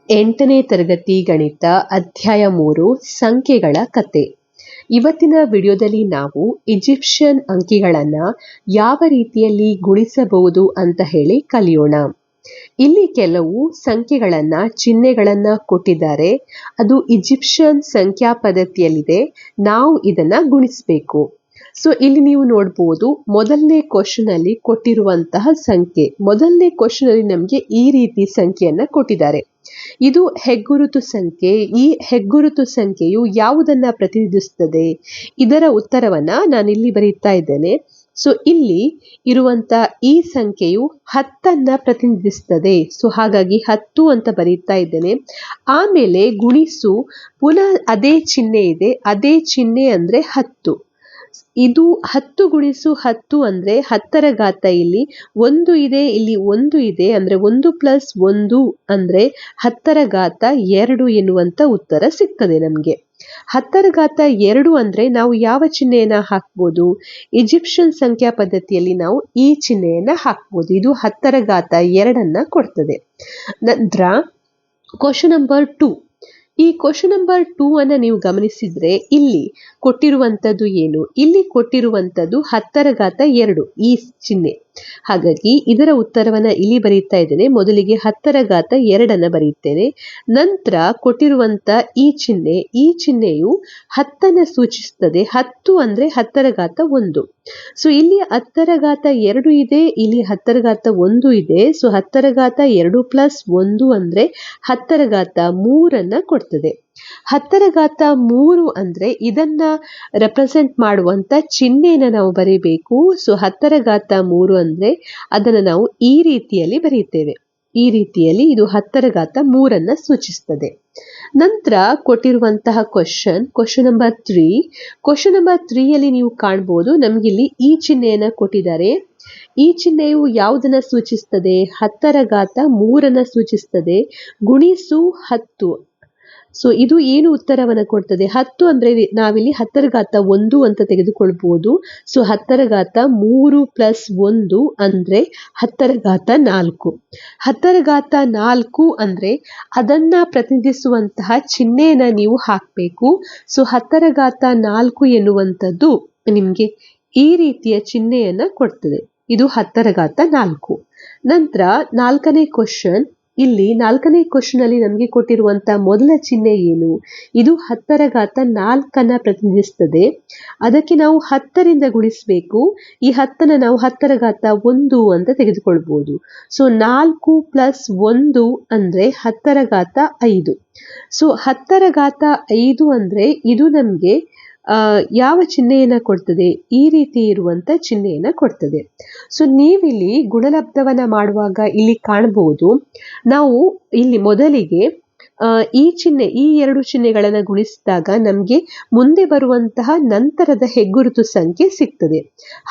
8ನೇ ತರಗತಿ ಗಣಿತ ಅಧ್ಯಾಯ 3 ಸಂಖ್ಯೆಗಳ ಕತೆ. ಇವತ್ತಿನ ವಿಡಿಯೋದಲ್ಲಿ ನಾವು ಈಜಿಪ್ಷಿಯನ್ ಅಂಕಿಗಳನ್ನು ಯಾವ ರೀತಿಯಲ್ಲಿ ಗುಣಿಸಬಹುದು ಅಂತ ಹೇಳಿ ಕಲಿಯೋಣ. ಇಲ್ಲಿ ಕೆಲವು ಸಂಖ್ಯೆಗಳನ್ನು ಚಿಹ್ನೆಗಳನ್ನು ಕೊಟ್ಟಿದ್ದಾರೆ. ಅದು ಈಜಿಪ್ಷಿಯನ್ ಸಂಖ್ಯಾ ಪದ್ಧತಿಯಲ್ಲಿದೆ. ನಾವು ಇದನ್ನ ಗುಣಿಸಬೇಕು. ಸೊ ಇಲ್ಲಿ ನೀವು ನೋಡ್ಬೋದು, ಮೊದಲನೇ ಕ್ವಶನ್ ಅಲ್ಲಿ ಕೊಟ್ಟಿರುವಂತಹ ಸಂಖ್ಯೆ. ಮೊದಲನೇ ಕ್ವಶನ್ ಅಲ್ಲಿ ನಮಗೆ ಈ ರೀತಿ ಸಂಖ್ಯೆಯನ್ನ ಕೊಟ್ಟಿದ್ದಾರೆ. ಇದು ಹೆಗ್ಗುರುತು ಸಂಖ್ಯೆ. ಈ ಹೆಗ್ಗುರುತು ಸಂಖ್ಯೆಯು ಯಾವುದನ್ನ ಪ್ರತಿನಿಧಿಸುತ್ತದೆ? ಇದರ ಉತ್ತರವನ್ನ ನಾನಿಲ್ಲಿ ಬರೀತಾ ಇದ್ದೇನೆ. ಸೊ ಇಲ್ಲಿ ಇರುವಂತ ಈ ಸಂಖ್ಯೆಯು 10 ಪ್ರತಿನಿಧಿಸುತ್ತದೆ. ಸೊ ಹಾಗಾಗಿ 10 ಅಂತ ಬರೀತಾ ಇದ್ದೇನೆ. ಆಮೇಲೆ ಗುಣಿಸು, ಪುನಃ ಅದೇ ಚಿಹ್ನೆ ಇದೆ. ಅದೇ ಚಿಹ್ನೆ ಅಂದ್ರೆ 10. ಇದು 10 ಗುಣಿಸು 10 ಅಂದ್ರೆ 10ರ ಘಾತ. ಇಲ್ಲಿ 1 ಇದೆ, ಇಲ್ಲಿ 1 ಇದೆ, ಅಂದ್ರೆ 1 + 1 ಅಂದ್ರೆ 10ರ ಘಾತ 2 ಎನ್ನುವಂತ ಉತ್ತರ ಸಿಗ್ತದೆ ನಮ್ಗೆ. 10ರ ಘಾತ 2 ಅಂದ್ರೆ ನಾವು ಯಾವ ಚಿಹ್ನೆಯನ್ನ ಹಾಕ್ಬೋದು? ಈಜಿಪ್ಷಿಯನ್ ಸಂಖ್ಯಾ ಪದ್ಧತಿಯಲ್ಲಿ ನಾವು ಈ ಚಿಹ್ನೆಯನ್ನ ಹಾಕ್ಬೋದು. ಇದು 10ರ ಘಾತ 2 ಕೊಡ್ತದೆ. ನಂತರ ಕ್ವಶನ್ ನಂಬರ್ 2. ಈ ಕ್ವಶನ್ ನಂಬರ್ 2 ಅನ್ನ ನೀವು ಗಮನಿಸಿದ್ರೆ ಇಲ್ಲಿ ಕೊಟ್ಟಿರುವಂತದ್ದು ಏನು? ಇಲ್ಲಿ ಕೊಟ್ಟಿರುವಂತದ್ದು 10ರ ಘಾತ 2 ಈ ಚಿಹ್ನೆ. ಹಾಗಾಗಿ ಇದರ ಉತ್ತರವನ್ನ ಇಲ್ಲಿ ಬರೀತಾ ಇದ್ದೇನೆ. ಮೊದಲಿಗೆ 10ರ ಘಾತ 2 ಬರೀತೇನೆ. ನಂತರ ಕೊಟ್ಟಿರುವಂತ ಈ ಚಿಹ್ನೆಯು 10 ಸೂಚಿಸುತ್ತದೆ. 10 ಅಂದ್ರೆ 10ರ ಘಾತ 1. ಸೊ ಇಲ್ಲಿ 10ರ ಘಾತ 2 ಇದೆ, ಇಲ್ಲಿ 10ರ ಘಾತ 1 ಇದೆ. ಸೊ 10ರ ಘಾತ 2 + 1 ಅಂದ್ರೆ 10ರ ಘಾತ 3 ಕೊಡ್ತದೆ. 10ರ ಘಾತ 3 ಅಂದ್ರೆ ಇದನ್ನ ರೆಪ್ರೆಸೆಂಟ್ ಮಾಡುವಂತ ಚಿಹ್ನೆಯನ್ನ ನಾವು ಬರೀಬೇಕು. ಸೊ 10ರ ಘಾತ 3 ಅಂದ್ರೆ ಅದನ್ನ ನಾವು ಈ ರೀತಿಯಲ್ಲಿ ಬರೀತೇವೆ. ಈ ರೀತಿಯಲ್ಲಿ ಇದು 10ರ ಘಾತ 3 ಸೂಚಿಸುತ್ತದೆ. ನಂತರ ಕೊಟ್ಟಿರುವಂತಹ ಕ್ವಶನ್ ನಂಬರ್ 3. ಕ್ವಶನ್ ನಂಬರ್ 3 ಅಲ್ಲಿ ನೀವು ಕಾಣಬಹುದು, ನಮಗಿಲ್ಲಿ ಈ ಚಿಹ್ನೆಯನ್ನ ಕೊಟ್ಟಿದ್ದಾರೆ. ಈ ಚಿಹ್ನೆಯು ಯಾವುದನ್ನ ಸೂಚಿಸುತ್ತದೆ? 10ರ ಘಾತ 3 ಸೂಚಿಸುತ್ತದೆ. ಗುಣಿಸು 10. ಸೊ ಇದು ಏನು ಉತ್ತರವನ್ನ ಕೊಡ್ತದೆ? 10 ಅಂದ್ರೆ ನಾವಿಲ್ಲಿ 10ರ ಘಾತ 1 ಅಂತ ತೆಗೆದುಕೊಳ್ಬಹುದು. ಸೊ 10ರ ಘಾತ 3 + 1 ಅಂದ್ರೆ 10ರ ಘಾತ 4. 10ರ ಘಾತ 4 ಅಂದ್ರೆ ಅದನ್ನ ಪ್ರತಿನಿಧಿಸುವಂತಹ ಚಿಹ್ನೆಯನ್ನ ನೀವು ಹಾಕಬೇಕು. ಸೊ 10ರ ಘಾತ 4 ಎನ್ನುವಂಥದ್ದು ನಿಮ್ಗೆ ಈ ರೀತಿಯ ಚಿಹ್ನೆಯನ್ನ ಕೊಡ್ತದೆ. ಇದು 10ರ ಘಾತ 4. ನಂತರ 4ನೇ ಕ್ವಶನ್. ಇಲ್ಲಿ 4ನೇ ಕ್ವಶನ್ ಅಲ್ಲಿ ನಮಗೆ ಕೊಟ್ಟಿರುವಂತ ಮೊದಲ ಚಿಹ್ನೆ ಏನು? ಇದು 10ರ ಘಾತ 4 ಪ್ರತಿನಿಧಿಸುತ್ತದೆ. ಅದಕ್ಕೆ ನಾವು 10ರಿಂದ ಗುಣಿಸಬೇಕು. ಈ 10ನ ನಾವು 10ರ ಘಾತ 1 ಅಂತ ತೆಗೆದುಕೊಳ್ಬಹುದು. ಸೊ 4 + 1 ಅಂದ್ರೆ 10ರ ಘಾತ 5. ಸೊ 10ರ ಘಾತ 5 ಅಂದ್ರೆ ಇದು ನಮ್ಗೆ ಯಾವ ಚಿಹ್ನೆಯನ್ನ ಕೊಡ್ತದೆ? ಈ ರೀತಿ ಇರುವಂತ ಚಿಹ್ನೆಯನ್ನ ಕೊಡ್ತದೆ. ಸೊ ನೀವಿಲ್ಲಿ ಗುಣಲಬ್ಧವನ್ನ ಮಾಡುವಾಗ ಇಲ್ಲಿ ಕಾಣಬಹುದು, ನಾವು ಇಲ್ಲಿ ಮೊದಲಿಗೆ ಈ 2 ಚಿಹ್ನೆಗಳನ್ನ ಗುಣಿಸಿದಾಗ ನಮ್ಗೆ ಮುಂದೆ ಬರುವಂತಹ ನಂತರದ ಹೆಗ್ಗುರುತು ಸಂಖ್ಯೆ ಸಿಗ್ತದೆ.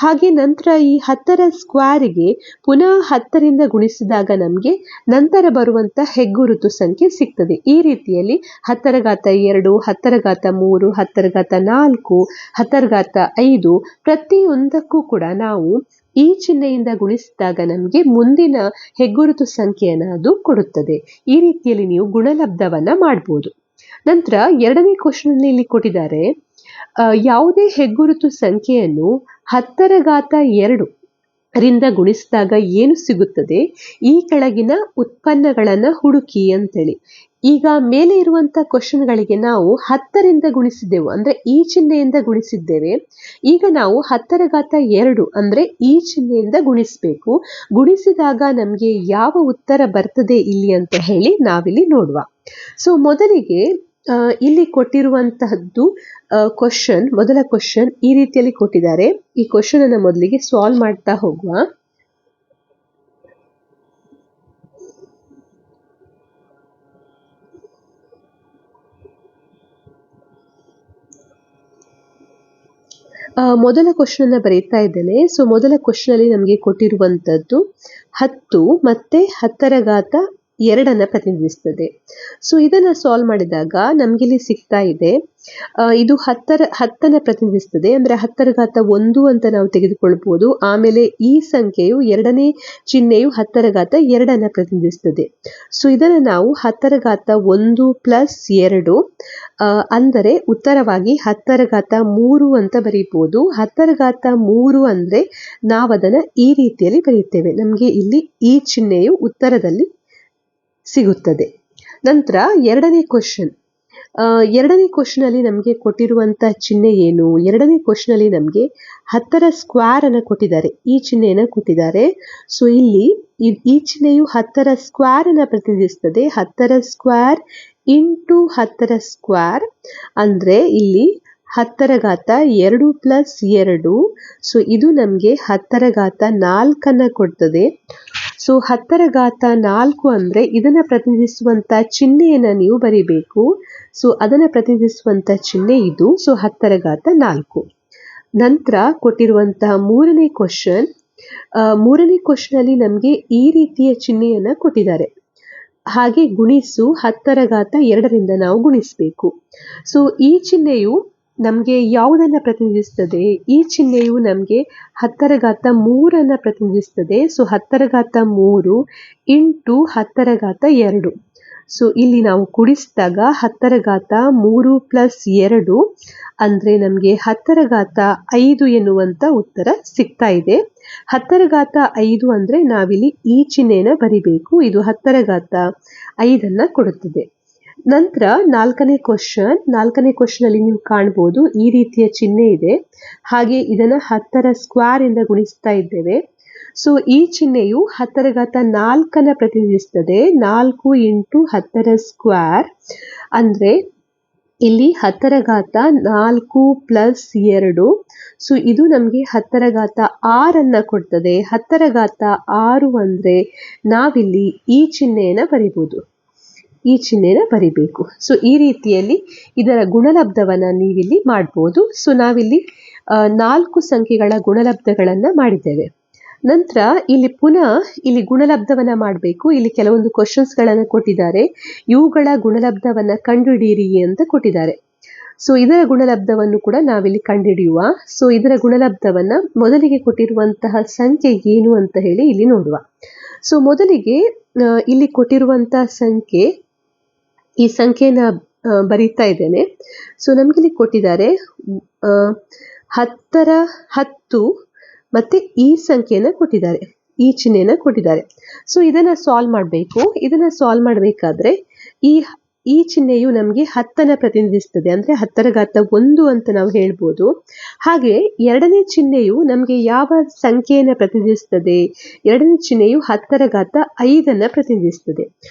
ಹಾಗೆ ನಂತರ ಈ 10ರ ಸ್ಕ್ವೇರ್ಗೆ ಪುನಃ 10ರಿಂದ ಗುಣಿಸಿದಾಗ ನಮ್ಗೆ ನಂತರ ಬರುವಂತ ಹೆಗ್ಗುರುತು ಸಂಖ್ಯೆ ಸಿಗ್ತದೆ. ಈ ರೀತಿಯಲ್ಲಿ 10ರ ಘಾತ 2, 10ರ ಘಾತ 3, 10ರ ಘಾತ 4, 10ರ ಘಾತ 5 ಪ್ರತಿಯೊಂದಕ್ಕೂ ಕೂಡ ನಾವು ಈ ಚಿಹ್ನೆಯಿಂದ ಗುಣಿಸಿದಾಗ ನಮಗೆ ಮುಂದಿನ ಹೆಗ್ಗುರುತು ಸಂಖ್ಯೆಯನ್ನು ಅದು ಕೊಡುತ್ತದೆ. ಈ ರೀತಿಯಲ್ಲಿ ನೀವು ಗುಣಲಬ್ಧವನ್ನ ಮಾಡಬಹುದು. ನಂತರ 2ನೇ ಕ್ವಶನ್ ಇಲ್ಲಿ ಕೊಟ್ಟಿದ್ದಾರೆ, ಯಾವುದೇ ಹೆಗ್ಗುರುತು ಸಂಖ್ಯೆಯನ್ನು 10ರ ಘಾತ 2 ರಿಂದ ಗುಣಿಸಿದಾಗ ಏನು ಸಿಗುತ್ತದೆ? ಈ ಕೆಳಗಿನ ಉತ್ಪನ್ನಗಳನ್ನ ಹುಡುಕಿ ಅಂತೇಳಿ. ಈಗ ಮೇಲೆ ಇರುವಂತ ಕ್ವಶನ್ಗಳಿಗೆ ನಾವು 10ರಿಂದ ಗುಣಿಸಿದ್ದೆವು, ಅಂದ್ರೆ ಈ ಚಿಹ್ನೆಯಿಂದ ಗುಣಿಸಿದ್ದೇವೆ. ಈಗ ನಾವು 10ರ ಘಾತ 2 ಅಂದ್ರೆ ಈ ಚಿಹ್ನೆಯಿಂದ ಗುಣಿಸಬೇಕು. ಗುಣಿಸಿದಾಗ ನಮ್ಗೆ ಯಾವ ಉತ್ತರ ಬರ್ತದೆ ಇಲ್ಲಿ ಅಂತ ಹೇಳಿ ನಾವಿಲ್ಲಿ ನೋಡುವ. ಸೊ ಮೊದಲಿಗೆ ಇಲ್ಲಿ ಕೊಟ್ಟಿರುವಂತಹದ್ದು ಮೊದಲ ಕ್ವಶನ್ ಈ ರೀತಿಯಲ್ಲಿ ಕೊಟ್ಟಿದ್ದಾರೆ. ಈ ಕ್ವಶನ್ ಅನ್ನ ಮೊದಲಿಗೆ ಸಾಲ್ವ್ ಮಾಡ್ತಾ ಹೋಗುವ. ಮೊದಲ ಕ್ವಶನ್ ಅನ್ನ ಬರೀತಾ ಇದ್ದೇನೆ. ಸೊ ಮೊದಲ ಕ್ವಶನ್ ಅಲ್ಲಿ ನಮಗೆ ಕೊಟ್ಟಿರುವಂತದ್ದು 10 ಮತ್ತೆ 10ರ ಘಾತ 2 ಪ್ರತಿನಿಧಿಸ್ತದೆ. ಸೊ ಇದನ್ನು ಸಾಲ್ವ್ ಮಾಡಿದಾಗ ನಮಗಿಲ್ಲಿ ಸಿಗ್ತಾ ಇದೆ, ಇದು 10 ಪ್ರತಿನಿಧಿಸ್ತದೆ. ಅಂದರೆ 10⁻1 ಅಂತ ನಾವು ತೆಗೆದುಕೊಳ್ಬೋದು. ಆಮೇಲೆ ಈ ಸಂಖ್ಯೆಯು 2ನೇ ಚಿಹ್ನೆಯು 10⁻2 ಪ್ರತಿನಿಧಿಸ್ತದೆ. ಸೊ ಇದನ್ನು ನಾವು 10⁻1 + 2 ಅಂದರೆ ಉತ್ತರವಾಗಿ 10⁻3 ಅಂತ ಬರೀಬೋದು. 10⁻3 ಅಂದರೆ ನಾವು ಅದನ್ನು ಈ ರೀತಿಯಲ್ಲಿ ಬರೆಯುತ್ತೇವೆ. ನಮಗೆ ಇಲ್ಲಿ ಈ ಚಿಹ್ನೆಯು ಉತ್ತರದಲ್ಲಿ ಸಿಗುತ್ತದೆ. ನಂತರ ಎರಡನೇ ಕ್ವಶನ್ ಅಲ್ಲಿ ನಮಗೆ ಕೊಟ್ಟಿರುವಂತ ಚಿಹ್ನೆ ಏನು? ಎರಡನೇ ಕ್ವಶನ್ ಅಲ್ಲಿ ನಮಗೆ 10ರ ಸ್ಕ್ವೇರ್ ಅನ್ನು ಕೊಟ್ಟಿದ್ದಾರೆ, ಈ ಚಿಹ್ನೆಯನ್ನು ಕೊಟ್ಟಿದ್ದಾರೆ. ಸೊ ಇಲ್ಲಿ ಈ ಚಿಹ್ನೆಯು 10ರ ಸ್ಕ್ವೇರ್ ಅನ್ನು ಪ್ರತಿನಿಧಿಸುತ್ತದೆ. 10ರ ಸ್ಕ್ವೇರ್ ಇಂಟು 10ರ ಸ್ಕ್ವೇರ್ ಅಂದ್ರೆ ಇಲ್ಲಿ 10⁻2 + 2. ಸೊ ಇದು ನಮಗೆ 10⁻4 ಕೊಡ್ತದೆ. ಸೊ 10⁻4 ಅಂದ್ರೆ ಇದನ್ನ ಪ್ರತಿನಿಧಿಸುವಂತ ಚಿಹ್ನೆಯನ್ನ ನೀವು ಬರಿಬೇಕು. ಸೊ ಅದನ್ನ ಪ್ರತಿನಿಧಿಸುವಂತ ಚಿಹ್ನೆ ಇದು. ಸೊ 10⁻4. ನಂತರ ಕೊಟ್ಟಿರುವಂತಹ ಮೂರನೇ ಕ್ವಶನ್ ಅಲ್ಲಿ ನಮಗೆ ಈ ರೀತಿಯ ಚಿಹ್ನೆಯನ್ನ ಕೊಟ್ಟಿದ್ದಾರೆ. ಹಾಗೆ ಗುಣಿಸು 10⁻2ರಿಂದ ನಾವು ಗುಣಿಸಬೇಕು. ಸೊ ಈ ಚಿಹ್ನೆಯು ನಮಗೆ ಯಾವುದನ್ನ ಪ್ರತಿನಿಧಿಸ್ತದೆ? ಈ ಚಿಹ್ನೆಯು ನಮಗೆ 10⁻3 ಪ್ರತಿನಿಧಿಸ್ತದೆ. So 10⁻3 into 10⁻2. ಸೊ ಇಲ್ಲಿ ನಾವು ಕೂಡಿಸಿದಾಗ 10⁻3 + 2 ಅಂದ್ರೆ ನಮಗೆ 10⁻5 ಎನ್ನುವಂತ ಉತ್ತರ ಸಿಗ್ತಾ ಇದೆ. 10⁻5 ಅಂದ್ರೆ ನಾವಿಲ್ಲಿ ಈ ಚಿಹ್ನೆನ ಬರಿಬೇಕು. ಇದು 10⁻5 ಕೊಡುತ್ತದೆ. ನಂತರ ನಾಲ್ಕನೇ ಕ್ವಶನ್ ಅಲ್ಲಿ ನೀವು ಕಾಣಬಹುದು ಈ ರೀತಿಯ ಚಿಹ್ನೆ ಇದೆ. ಹಾಗೆ ಇದನ್ನ 10ರ ಸ್ಕ್ವೇರ್ ಇಂದ ಗುಣಿಸ್ತಾ ಇದ್ದೇವೆ. ಸೊ ಈ ಚಿಹ್ನೆಯು 10⁻4 ಪ್ರತಿನಿಧಿಸುತ್ತದೆ. 4 ಇಂಟು 10ರ ಸ್ಕ್ವೇರ್ ಅಂದ್ರೆ ಇಲ್ಲಿ 10⁻4 + 2. ಸೊ ಇದು ನಮಗೆ 10⁻6 ಕೊಡ್ತದೆ. 10⁻6 ಅಂದ್ರೆ ನಾವಿಲ್ಲಿ ಈ ಚಿಹ್ನೆಯನ್ನ ಬರಿಬಹುದು, ಈ ಚಿಹ್ನೆನ ಬರಿಬೇಕು. ಸೊ ಈ ರೀತಿಯಲ್ಲಿ ಇದರ ಗುಣಲಬ್ಧವನ್ನ ನೀವಿಲ್ಲಿ ಮಾಡಬಹುದು. ಸೊ ನಾವಿಲ್ಲಿ 4 ಸಂಖ್ಯೆಗಳ ಗುಣಲಬ್ಧಗಳನ್ನ ಮಾಡಿದ್ದೇವೆ. ನಂತರ ಇಲ್ಲಿ ಪುನಃ ಇಲ್ಲಿ ಗುಣಲಬ್ಧವನ್ನ ಮಾಡಬೇಕು. ಇಲ್ಲಿ ಕೆಲವೊಂದು ಕ್ವಶನ್ಸ್ಗಳನ್ನು ಕೊಟ್ಟಿದ್ದಾರೆ. ಇವುಗಳ ಗುಣಲಬ್ಧವನ್ನ ಕಂಡುಹಿಡಿಯಿರಿ ಅಂತ ಕೊಟ್ಟಿದ್ದಾರೆ. ಸೊ ಇದರ ಗುಣಲಬ್ಧವನ್ನು ಕೂಡ ನಾವಿಲ್ಲಿ ಕಂಡುಹಿಡಿಯುವ. ಸೊ ಇದರ ಗುಣಲಬ್ಧವನ್ನ ಮೊದಲಿಗೆ ಕೊಟ್ಟಿರುವಂತಹ ಸಂಖ್ಯೆ ಏನು ಅಂತ ಹೇಳಿ ಇಲ್ಲಿ ನೋಡುವ. ಸೊ ಮೊದಲಿಗೆ ಇಲ್ಲಿ ಕೊಟ್ಟಿರುವಂತಹ ಸಂಖ್ಯೆ, ಈ ಸಂಖ್ಯೆನ ಬರೀತಾ ಇದ್ದೇನೆ. ಸೊ ನಮ್ಗಿಲ್ಲಿ ಕೊಟ್ಟಿದ್ದಾರೆ 10 ಮತ್ತೆ ಈ ಸಂಖ್ಯೆನ ಕೊಟ್ಟಿದ್ದಾರೆ, ಈ ಚಿಹ್ನೆನ ಕೊಟ್ಟಿದ್ದಾರೆ. ಸೊ ಇದನ್ನ ಸಾಲ್ವ್ ಮಾಡಬೇಕು. ಇದನ್ನ ಸಾಲ್ವ್ ಮಾಡಬೇಕಾದ್ರೆ ಈ ಚಿಹ್ನೆಯು ನಮಗೆ 10 ಪ್ರತಿನಿಧಿಸ್ತದೆ. ಅಂದ್ರೆ 10⁻1 ಅಂತ ನಾವು ಹೇಳ್ಬೋದು. ಹಾಗೆ ಎರಡನೇ ಚಿಹ್ನೆಯು ನಮಗೆ ಯಾವ ಸಂಖ್ಯೆಯನ್ನು ಪ್ರತಿನಿಧಿಸ್ತದೆ? ಎರಡನೇ ಚಿಹ್ನೆಯು 10⁻5 ಪ್ರತಿನಿಧಿಸ್ತದೆ.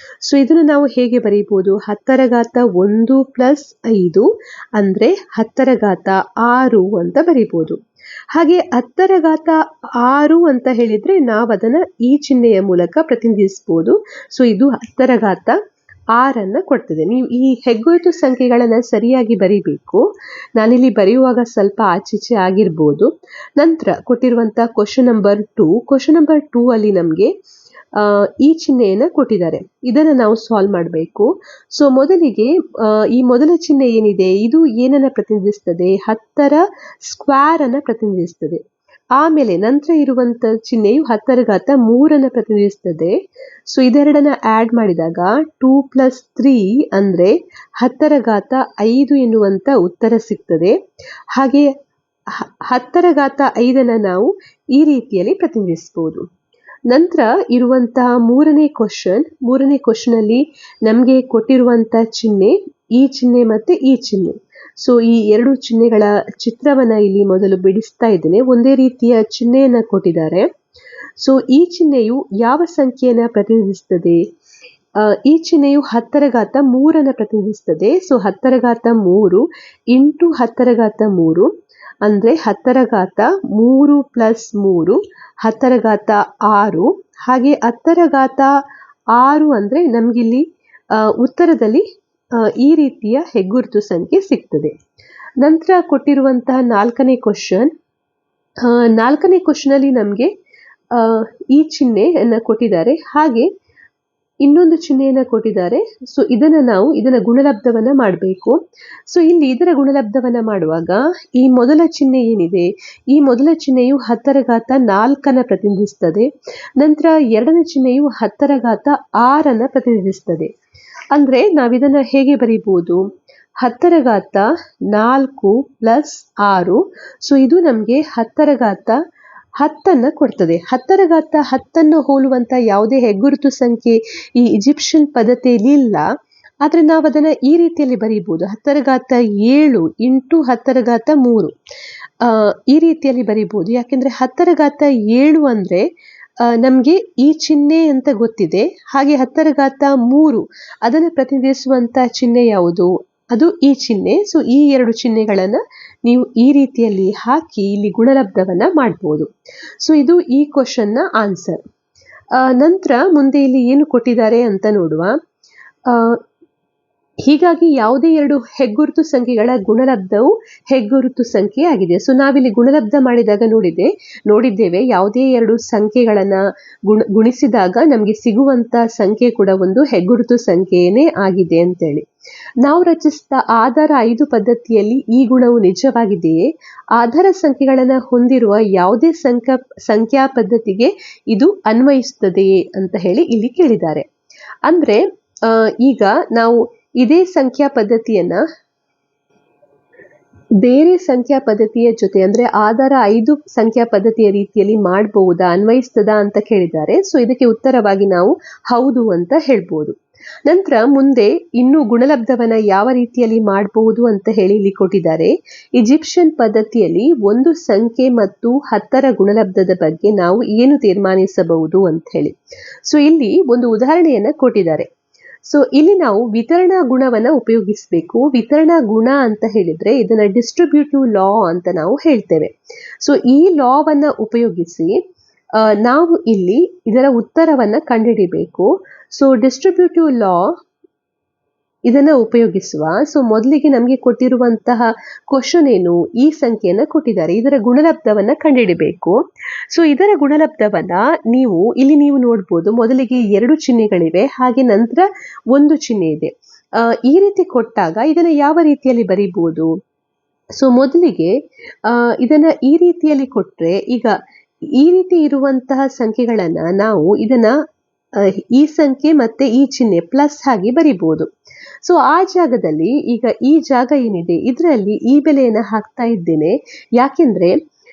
ಸೊ ಇದನ್ನು ನಾವು ಹೇಗೆ ಬರೀಬಹುದು? 10⁻1 + 5 ಅಂದ್ರೆ 10⁻6 ಅಂತ ಬರೀಬಹುದು. ಹಾಗೆ 10⁻6 ಅಂತ ಹೇಳಿದ್ರೆ ನಾವು ಅದನ್ನ ಈ ಚಿಹ್ನೆಯ ಮೂಲಕ ಪ್ರತಿನಿಧಿಸಬಹುದು. ಸೊ ಇದು 10⁻6 ಕೊಡ್ತದೆ. ನೀವು ಈ ಹೆಗ್ಗುರುತು ಸಂಖ್ಯೆಗಳನ್ನ ಸರಿಯಾಗಿ ಬರಿಬೇಕು. ನಾನಿಲ್ಲಿ ಬರೆಯುವಾಗ ಸ್ವಲ್ಪ ಆಚೀಚೆ ಆಗಿರ್ಬೋದು. ನಂತರ ಕೊಟ್ಟಿರುವಂತಹ ಕ್ವಶನ್ ನಂಬರ್ 2 ಅಲ್ಲಿ ನಮಗೆ ಈ ಚಿಹ್ನೆಯನ್ನ ಕೊಟ್ಟಿದ್ದಾರೆ. ಇದನ್ನ ನಾವು ಸಾಲ್ವ್ ಮಾಡಬೇಕು. ಸೊ ಮೊದಲಿಗೆ ಈ ಮೊದಲ ಚಿಹ್ನೆ ಏನಿದೆ ಇದು ಏನನ್ನ ಪ್ರತಿನಿಧಿಸ್ತದೆ? 10ರ ಸ್ಕ್ವೇರ್ ಅನ್ನ ಪ್ರತಿನಿಧಿಸ್ತದೆ. ಆಮೇಲೆ ನಂತರ ಇರುವಂತ ಚಿಹ್ನೆಯು 10⁻3 ಪ್ರತಿನಿಧಿಸ್ತದೆ. ಸೊ ಇದೆರಡನ್ನ ಆಡ್ ಮಾಡಿದಾಗ 2 + 3 ಅಂದ್ರೆ 10⁻5 ಎನ್ನುವಂತ ಉತ್ತರ ಸಿಗ್ತದೆ. ಹಾಗೆ 10⁻5 ನಾವು ಈ ರೀತಿಯಲ್ಲಿ ಪ್ರತಿನಿಧಿಸಬಹುದು. ನಂತರ ಇರುವಂತಹ ಮೂರನೇ ಕ್ವಶನ್ ಅಲ್ಲಿ ನಮಗೆ ಕೊಟ್ಟಿರುವಂತಹ ಚಿಹ್ನೆ ಈ ಚಿಹ್ನೆ ಮತ್ತೆ ಈ ಚಿಹ್ನೆ. ಸೊ ಈ ಎರಡು ಚಿಹ್ನೆಗಳ ಚಿತ್ರವನ್ನ ಇಲ್ಲಿ ಮೊದಲು ಬಿಡಿಸ್ತಾ ಇದ್ದೇನೆ. ಒಂದೇ ರೀತಿಯ ಚಿಹ್ನೆಯನ್ನ ಕೊಟ್ಟಿದ್ದಾರೆ. ಸೊ ಈ ಚಿಹ್ನೆಯು ಯಾವ ಸಂಖ್ಯೆಯನ್ನ ಪ್ರತಿನಿಧಿಸುತ್ತದೆ? ಈ ಚಿಹ್ನೆಯು 10⁻3 ಪ್ರತಿನಿಧಿಸುತ್ತದೆ. ಸೊ 10⁻3 ಇಂಟು 10⁻3 ಅಂದ್ರೆ 10⁻3 + 3 10⁻6. ಹಾಗೆ 10⁻6 ಅಂದ್ರೆ ನಮ್ಗಿಲ್ಲಿ ಉತ್ತರದಲ್ಲಿ ಈ ರೀತಿಯ ಹೆಗ್ಗುರುತು ಸಂಖ್ಯೆ ಸಿಗ್ತದೆ. ನಂತರ ಕೊಟ್ಟಿರುವಂತಹ ನಾಲ್ಕನೇ ಕ್ವಶನ್ ಅಲ್ಲಿ ನಮಗೆ ಈ ಚಿಹ್ನೆಯನ್ನ ಕೊಟ್ಟಿದ್ದಾರೆ. ಹಾಗೆ ಇನ್ನೊಂದು ಚಿಹ್ನೆಯನ್ನ ಕೊಟ್ಟಿದ್ದಾರೆ. ಸೊ ಇದನ್ನ ಗುಣಲಬ್ಧವನ್ನ ಮಾಡಬೇಕು. ಸೊ ಇಲ್ಲಿ ಇದರ ಗುಣಲಬ್ಧವನ್ನ ಮಾಡುವಾಗ ಈ ಮೊದಲ ಚಿಹ್ನೆ ಏನಿದೆ, ಈ ಮೊದಲ ಚಿಹ್ನೆಯು 10⁴ ಪ್ರತಿನಿಧಿಸ್ತದೆ. ನಂತರ ಎರಡನೇ ಚಿಹ್ನೆಯು 10⁻⁴ ಪ್ರತಿನಿಧಿಸ್ತದೆ. ಅಂದ್ರೆ ನಾವಿದನ್ನ ಹೇಗೆ ಬರೀಬಹುದು, 10⁴ ಪ್ಲಸ್ 6. ಸೊ ಇದು ನಮ್ಗೆ 10⁻10 ಕೊಡ್ತದೆ. 10⁻10 ಹೋಲುವಂತ ಯಾವುದೇ ಹೆಗ್ಗುರುತು ಸಂಖ್ಯೆ ಈ ಈಜಿಪ್ಷಿಯನ್ ಪದ್ಧತಿಯಲ್ಲಿ ಇಲ್ಲ. ಆದ್ರೆ ನಾವು ಅದನ್ನ ಈ ರೀತಿಯಲ್ಲಿ ಬರೀಬಹುದು, 10⁻7 ಇಂಟು 10⁻3 ಈ ರೀತಿಯಲ್ಲಿ ಬರೀಬಹುದು. ಯಾಕೆಂದ್ರೆ 10⁻7 ಅಂದ್ರೆ ನಮ್ಗೆ ಈ ಚಿಹ್ನೆ ಅಂತ ಗೊತ್ತಿದೆ. ಹಾಗೆ 10⁻3 ಅದನ್ನು ಪ್ರತಿನಿಧಿಸುವಂತ ಚಿಹ್ನೆ ಯಾವುದು, ಅದು ಈ ಚಿಹ್ನೆ. ಸೊ ಈ ಎರಡು ಚಿಹ್ನೆಗಳನ್ನ ನೀವು ಈ ರೀತಿಯಲ್ಲಿ ಹಾಕಿ ಇಲ್ಲಿ ಗುಣಲಬ್ಧವನ್ನ ಮಾಡ್ಬೋದು. ಸೊ ಇದು ಈ ಕ್ವಶನ್ನ ಆನ್ಸರ್. ನಂತರ ಮುಂದೆ ಇಲ್ಲಿ ಏನು ಕೊಟ್ಟಿದ್ದಾರೆ ಅಂತ ನೋಡುವ. ಹೀಗಾಗಿ ಯಾವುದೇ ಎರಡು ಹೆಗ್ಗುರುತು ಸಂಖ್ಯೆಗಳ ಗುಣಲಬ್ಧವು ಹೆಗ್ಗುರುತು ಸಂಖ್ಯೆ ಆಗಿದೆ. ಸೊ ನಾವಿಲ್ಲಿ ಗುಣಲಬ್ಧ ಮಾಡಿದಾಗ ನೋಡಿದ್ದೇವೆ ಯಾವುದೇ ಎರಡು ಸಂಖ್ಯೆಗಳನ್ನ ಗುಣಿಸಿದಾಗ ನಮಗೆ ಸಿಗುವಂತ ಸಂಖ್ಯೆ ಕೂಡ ಒಂದು ಹೆಗ್ಗುರುತು ಸಂಖ್ಯೆಯೇ ಆಗಿದೆ ಅಂತೇಳಿ. ನಾವು ರಚಿಸಿದ ಆಧಾರ 5 ಪದ್ಧತಿಯಲ್ಲಿ ಈ ಗುಣವು ನಿಜವಾಗಿದೆಯೇ? ಆಧಾರ ಸಂಖ್ಯೆಗಳನ್ನ ಹೊಂದಿರುವ ಯಾವುದೇ ಸಂಖ್ಯಾ ಪದ್ಧತಿಗೆ ಇದು ಅನ್ವಯಿಸುತ್ತದೆಯೇ ಅಂತ ಹೇಳಿ ಇಲ್ಲಿ ಕೇಳಿದ್ದಾರೆ. ಅಂದ್ರೆ ಈಗ ನಾವು ಇದೇ ಸಂಖ್ಯಾ ಪದ್ಧತಿಯನ್ನ ಬೇರೆ ಸಂಖ್ಯಾ ಪದ್ಧತಿಯ ಜೊತೆ, ಅಂದ್ರೆ ಆಧಾರ 5 ಸಂಖ್ಯಾ ಪದ್ಧತಿಯ ರೀತಿಯಲ್ಲಿ ಮಾಡಬಹುದಾ, ಅನ್ವಯಿಸ್ತದಾ ಅಂತ ಕೇಳಿದ್ದಾರೆ. ಸೊ ಇದಕ್ಕೆ ಉತ್ತರವಾಗಿ ನಾವು ಹೌದು ಅಂತ ಹೇಳ್ಬೋದು. ನಂತರ ಮುಂದೆ ಇನ್ನು ಗುಣಲಬ್ಧವನ್ನ ಯಾವ ರೀತಿಯಲ್ಲಿ ಮಾಡಬಹುದು ಅಂತ ಹೇಳಿ ಇಲ್ಲಿ ಕೊಟ್ಟಿದ್ದಾರೆ. ಈಜಿಪ್ಷಿಯನ್ ಪದ್ಧತಿಯಲ್ಲಿ ಒಂದು ಸಂಖ್ಯೆ ಮತ್ತು 10ರ ಗುಣಲಬ್ಧದ ಬಗ್ಗೆ ನಾವು ಏನು ತೀರ್ಮಾನಿಸಬಹುದು ಅಂತ ಹೇಳಿ. ಸೊ ಇಲ್ಲಿ ಒಂದು ಉದಾಹರಣೆಯನ್ನ ಕೊಟ್ಟಿದ್ದಾರೆ. ಸೊ ಇಲ್ಲಿ ನಾವು ವಿತರಣಾ ಗುಣವನ್ನ ಉಪಯೋಗಿಸಬೇಕು. ವಿತರಣಾ ಗುಣ ಅಂತ ಹೇಳಿದ್ರೆ ಇದನ್ನ ಡಿಸ್ಟ್ರಿಬ್ಯೂಟಿವ್ ಲಾ ಅಂತ ನಾವು ಹೇಳ್ತೇವೆ. ಸೊ ಈ ಲಾವನ್ನ ಉಪಯೋಗಿಸಿ ನಾವು ಇಲ್ಲಿ ಇದರ ಉತ್ತರವನ್ನ ಕಂಡುಹಿಡಿಬೇಕು. ಸೊ ಡಿಸ್ಟ್ರಿಬ್ಯೂಟಿವ್ ಲಾ ಇದನ್ನ ಉಪಯೋಗಿಸುವ. ಸೊ ಮೊದಲಿಗೆ ನಮಗೆ ಕೊಟ್ಟಿರುವಂತಹ ಕ್ವಶನ್ ಏನು, ಈ ಸಂಖ್ಯೆಯನ್ನ ಕೊಟ್ಟಿದ್ದಾರೆ, ಇದರ ಗುಣಲಬ್ಧವನ್ನ ಕಂಡುಹಿಡಬೇಕು. ಸೊ ಇದರ ಗುಣಲಬ್ಧವನ್ನ ನೀವು ನೋಡ್ಬೋದು. ಮೊದಲಿಗೆ 2 ಚಿಹ್ನೆಗಳಿವೆ, ಹಾಗೆ ನಂತರ ಒಂದು ಚಿಹ್ನೆ ಇದೆ. ಈ ರೀತಿ ಕೊಟ್ಟಾಗ ಇದನ್ನ ಯಾವ ರೀತಿಯಲ್ಲಿ ಬರೀಬಹುದು? ಸೊ ಮೊದಲಿಗೆ ಇದನ್ನ ಈ ರೀತಿಯಲ್ಲಿ ಕೊಟ್ರೆ, ಈಗ ಈ ರೀತಿ ಇರುವಂತಹ ಸಂಖ್ಯೆಗಳನ್ನ ನಾವು ಇದನ್ನ ಈ ಸಂಖ್ಯೆ ಮತ್ತೆ ಈ ಚಿಹ್ನೆ ಪ್ಲಸ್ ಆಗಿ ಬರಿಬಹುದು. ಸೊ ಆ ಜಾಗದಲ್ಲಿ ಈಗ ಈ ಜಾಗ ಏನಿದೆ ಇದರಲ್ಲಿ ಈ ಬೆಲೆಯನ್ನ ಹಾಕ್ತಾ ಇದ್ದೇನೆ. ಯಾಕೆಂದ್ರೆ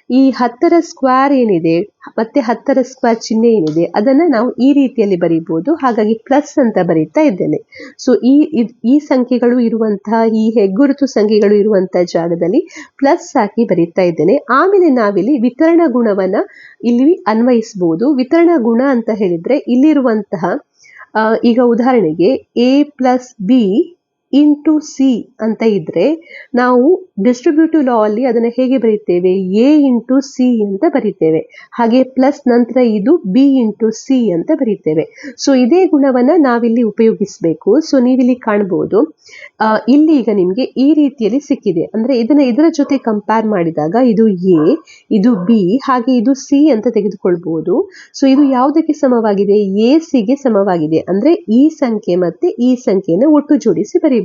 ಈ 10ರ ಸ್ಕ್ವೇರ್ ಏನಿದೆ ಮತ್ತೆ 10ರ ಸ್ಕ್ವೇರ್ ಚಿಹ್ನೆ ಏನಿದೆ ಅದನ್ನ ನಾವು ಈ ರೀತಿಯಲ್ಲಿ ಬರೀಬಹುದು. ಹಾಗಾಗಿ ಪ್ಲಸ್ ಅಂತ ಬರೀತಾ ಇದ್ದೇನೆ. ಸೊ ಈ ಸಂಖ್ಯೆಗಳು ಇರುವಂತಹ, ಈ ಹೆಗ್ಗುರುತು ಸಂಖ್ಯೆಗಳು ಇರುವಂತಹ ಜಾಗದಲ್ಲಿ ಪ್ಲಸ್ ಹಾಕಿ ಬರೀತಾ ಇದ್ದೇನೆ. ಆಮೇಲೆ ನಾವಿಲ್ಲಿ ವಿತರಣಾ ಗುಣವನ್ನ ಇಲ್ಲಿ ಅನ್ವಯಿಸಬಹುದು. ವಿತರಣಾ ಗುಣ ಅಂತ ಹೇಳಿದ್ರೆ ಇಲ್ಲಿರುವಂತಹ ಈಗ ಉದಾಹರಣೆಗೆ a plus B into C ಅಂತ ಇದ್ರೆ ನಾವು ಡಿಸ್ಟ್ರಿಬ್ಯೂಟಿವ್ ಲಾ ಅಲ್ಲಿ ಅದನ್ನ ಹೇಗೆ ಬರೀತೇವೆ, a ಇಂಟು ಸಿ ಅಂತ ಬರೀತೇವೆ. ಹಾಗೆ ಪ್ಲಸ್ ನಂತರ ಇದು b ಇಂಟು ಸಿ ಅಂತ ಬರೀತೇವೆ. ಸೊ ಇದೇ ಗುಣವನ್ನ ನಾವಿಲ್ಲಿ ಉಪಯೋಗಿಸಬೇಕು. ಸೊ ನೀವಿಲ್ಲಿ ಕಾಣಬಹುದು, ಇಲ್ಲಿ ಈಗ ನಿಮ್ಗೆ ಈ ರೀತಿಯಲ್ಲಿ ಸಿಕ್ಕಿದೆ. ಅಂದ್ರೆ ಇದರ ಜೊತೆ ಕಂಪೇರ್ ಮಾಡಿದಾಗ ಇದು a, ಇದು b, ಹಾಗೆ ಇದು c ಅಂತ ತೆಗೆದುಕೊಳ್ಬಹುದು. ಸೊ ಇದು ಯಾವುದಕ್ಕೆ ಸಮವಾಗಿದೆ? ac ಗೆ ಸಮವಾಗಿದೆ. ಅಂದ್ರೆ ಈ ಸಂಖ್ಯೆ ಮತ್ತೆ ಈ ಸಂಖ್ಯೆಯನ್ನು ಒಟ್ಟು ಜೋಡಿಸಿ ಬರೀಬೇಕು.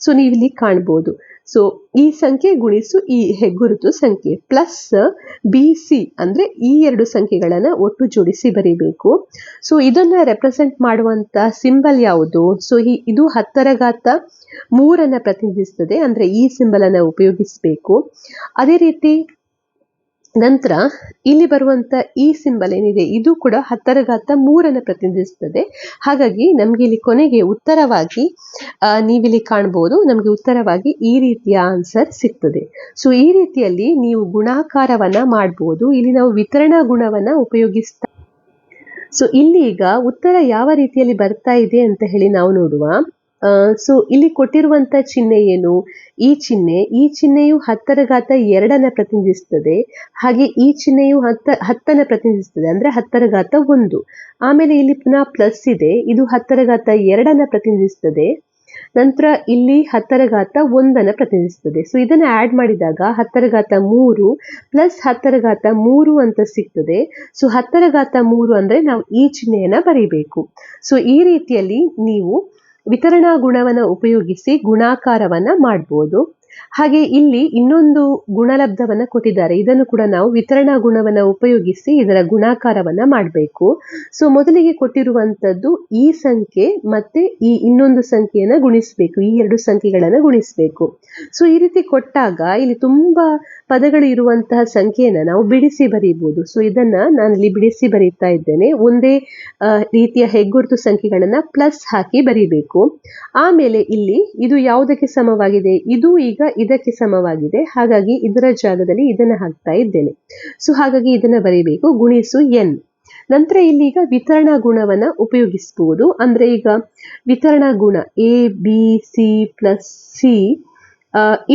ಸೊ ನೀವಿಲ್ಲಿ ಕಾಣಬಹುದು. ಸೊ ಈ ಸಂಖ್ಯೆ ಗುಣಿಸು ಈ ಹೆಗ್ಗುರುತು ಸಂಖ್ಯೆ ಪ್ಲಸ್ BC ಅಂದ್ರೆ ಈ ಎರಡು ಸಂಖ್ಯೆಗಳನ್ನ ಒಟ್ಟು ಜೋಡಿಸಿ ಬರೀಬೇಕು. ಸೊ ಇದನ್ನ ರೆಪ್ರೆಸೆಂಟ್ ಮಾಡುವಂತ ಸಿಂಬಲ್ ಯಾವುದು? ಸೊ ಇದು 10⁻³ ಪ್ರತಿನಿಧಿಸ್ತದೆ. ಅಂದ್ರೆ ಈ ಸಿಂಬಲ್ ಅನ್ನ ಉಪಯೋಗಿಸಬೇಕು. ಅದೇ ರೀತಿ ನಂತರ ಇಲ್ಲಿ ಬರುವಂತ ಈ ಸಿಂಬಲ್ ಏನಿದೆ ಇದು ಕೂಡ 10⁻³ ಪ್ರತಿನಿಧಿಸುತ್ತದೆ. ಹಾಗಾಗಿ ನಮ್ಗೆ ಇಲ್ಲಿ ಕೊನೆಗೆ ಉತ್ತರವಾಗಿ ನೀವಿಲ್ಲಿ ಕಾಣಬಹುದು, ನಮ್ಗೆ ಉತ್ತರವಾಗಿ ಈ ರೀತಿಯ ಆನ್ಸರ್ ಸಿಗ್ತದೆ. ಸೊ ಈ ರೀತಿಯಲ್ಲಿ ನೀವು ಗುಣಾಕಾರವನ್ನ ಮಾಡಬಹುದು. ಇಲ್ಲಿ ನಾವು ವಿತರಣಾ ಗುಣವನ್ನ ಉಪಯೋಗಿಸ್ತಾ. ಸೊ ಇಲ್ಲಿ ಈಗ ಉತ್ತರ ಯಾವ ರೀತಿಯಲ್ಲಿ ಬರ್ತಾ ಇದೆ ಅಂತ ಹೇಳಿ ನಾವು ನೋಡುವ. ಸೊ ಇಲ್ಲಿ ಕೊಟ್ಟಿರುವಂತ ಚಿಹ್ನೆ ಏನು? ಈ ಚಿಹ್ನೆಯು 10⁻² ಪ್ರತಿನಿಧಿಸುತ್ತದೆ. ಹಾಗೆ ಈ ಚಿಹ್ನೆಯು 10ನ ಪ್ರತಿನಿಧಿಸುತ್ತದೆ, ಅಂದ್ರೆ 10⁻1. ಆಮೇಲೆ ಇಲ್ಲಿ ಪುನಃ ಪ್ಲಸ್ ಇದೆ, ಇದು 10⁻² ಪ್ರತಿನಿಧಿಸುತ್ತದೆ. ನಂತರ ಇಲ್ಲಿ 10⁻1 ಪ್ರತಿನಿಧಿಸ್ತದೆ. ಸೊ ಇದನ್ನು ಆ್ಯಡ್ ಮಾಡಿದಾಗ 10⁻3 ಪ್ಲಸ್ 10⁻3 ಅಂತ ಸಿಗ್ತದೆ. ಸೊ 10⁻3 ಅಂದರೆ ನಾವು ಈ ಚಿಹ್ನೆಯನ್ನು ಬರೀಬೇಕು. ಸೊ ಈ ರೀತಿಯಲ್ಲಿ ನೀವು ವಿತರಣಾ ಗುಣವನ್ನು ಉಪಯೋಗಿಸಿ ಗುಣಾಕಾರವನ್ನು ಮಾಡ್ಬೋದು. ಹಾಗೆ ಇಲ್ಲಿ ಇನ್ನೊಂದು ಗುಣಲಬ್ಧವನ್ನು ಕೊಟ್ಟಿದ್ದಾರೆ. ಇದನ್ನು ಕೂಡ ನಾವು ವಿತರಣಾ ಗುಣವನ್ನು ಉಪಯೋಗಿಸಿ ಇದರ ಗುಣಾಕಾರವನ್ನು ಮಾಡಬೇಕು. ಸೊ ಮೊದಲಿಗೆ ಕೊಟ್ಟಿರುವಂಥದ್ದು ಈ ಸಂಖ್ಯೆ ಮತ್ತೆ ಈ ಇನ್ನೊಂದು ಸಂಖ್ಯೆಯನ್ನು ಗುಣಿಸಬೇಕು, ಈ ಎರಡು ಸಂಖ್ಯೆಗಳನ್ನು ಗುಣಿಸಬೇಕು. ಸೊ ಈ ರೀತಿ ಕೊಟ್ಟಾಗ ಇಲ್ಲಿ ತುಂಬಾ ಪದಗಳು ಇರುವಂತಹ ಸಂಖ್ಯೆಯನ್ನು ನಾವು ಬಿಡಿಸಿ ಬರೀಬಹುದು. ಸೊ ಇದನ್ನ ನಾನಿಲ್ಲಿ ಬಿಡಿಸಿ ಬರೀತಾ ಇದ್ದೇನೆ. ಒಂದೇ ರೀತಿಯ ಹೆಗ್ಗುರುತು ಸಂಖ್ಯೆಗಳನ್ನ ಪ್ಲಸ್ ಹಾಕಿ ಬರೀಬೇಕು. ಆಮೇಲೆ ಇಲ್ಲಿ ಇದು ಯಾವುದಕ್ಕೆ ಸಮವಾಗಿದೆ, ಇದು ಈಗ ಇದಕ್ಕೆ ಸಮವಾಗಿದೆ. ಹಾಗಾಗಿ ಇದರ ಜಾಗದಲ್ಲಿ ಇದನ್ನು ಹಾಕ್ತಾ ಇದ್ದೇನೆ. ಸೊ ಹಾಗಾಗಿ ಇದನ್ನ ಬರೀಬೇಕು, ಗುಣಿಸು n. ನಂತರ ಇಲ್ಲಿ ಈಗ ವಿತರಣಾ ಗುಣವನ್ನ ಉಪಯೋಗಿಸಬಹುದು. ಅಂದ್ರೆ ಈಗ ವಿತರಣಾ ಗುಣ ABC+C